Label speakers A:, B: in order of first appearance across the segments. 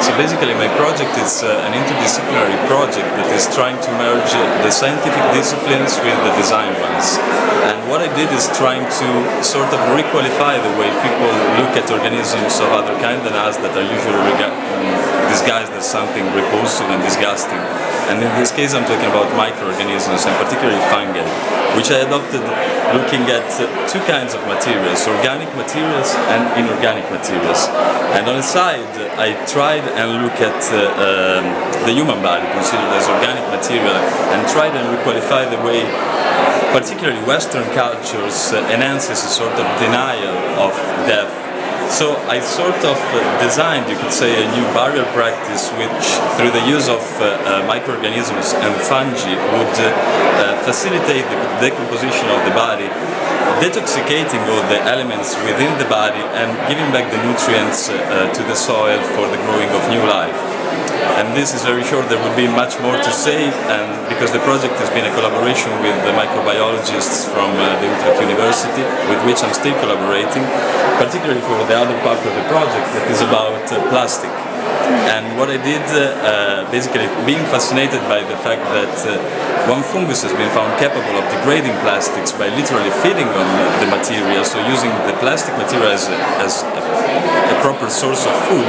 A: So basically my project is an interdisciplinary project that is trying to merge the scientific disciplines with the design ones. And what I did is trying to sort of requalify the way people look at organisms of other kind than us that are usually disguised as something repulsive and disgusting. And in this case I'm talking about microorganisms, and particularly fungi, which I adopted looking at two kinds of materials, organic materials and inorganic materials. And on the side I tried and looked at the human body, considered as organic material, and tried and requalify the way particularly Western cultures enhances a sort of denial of death. So I sort of designed, you could say, a new burial practice which, through the use of microorganisms and fungi, would facilitate the decomposition of the body, detoxicating all the elements within the body and giving back the nutrients to the soil for the growing of new life. And this is very short. There will be much more to say, and because the project has been a collaboration with the microbiologists from the Utrecht University, with which I'm still collaborating, particularly for the other part of the project that is about plastic. And what I did, basically being fascinated by the fact that one fungus has been found capable of degrading plastics by literally feeding on the material, so using the plastic material as a proper source of food,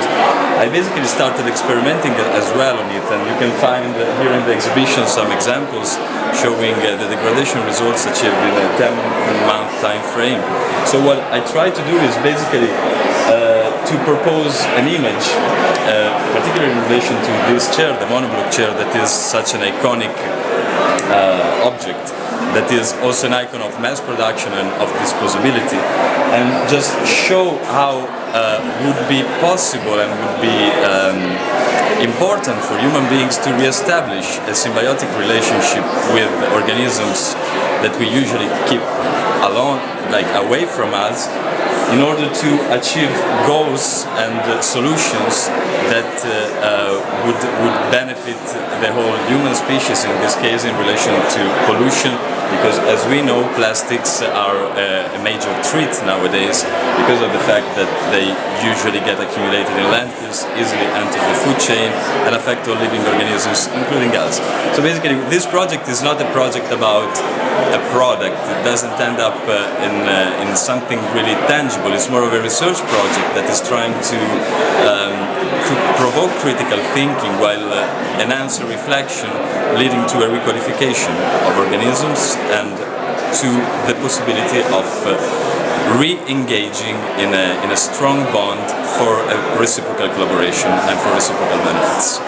A: I basically started experimenting as well on it, and you can find here in the exhibition some examples showing the degradation results achieved in a 10-month time frame. So what I try to do is basically to propose an image, particularly in relation to this chair, the monoblock chair, that is such an iconic object, that is also an icon of mass production and of disposability, and just show how would be possible and would be important for human beings to re-establish a symbiotic relationship with organisms that we usually keep alone, like away from us, in order to achieve goals and solutions that would benefit the whole human species, in this case in relation to pollution, because as we know, plastics are a major threat nowadays because of the fact that they usually get accumulated in landfills, easily enter the food chain and affect all living organisms, including us. So basically this project is not a project about a product. It doesn't end up in something really tangible. It's more of a research project that is trying to provoke critical thinking while enhance reflection, leading to a requalification of organisms and to the possibility of re-engaging in a strong bond for a reciprocal collaboration and for reciprocal benefits.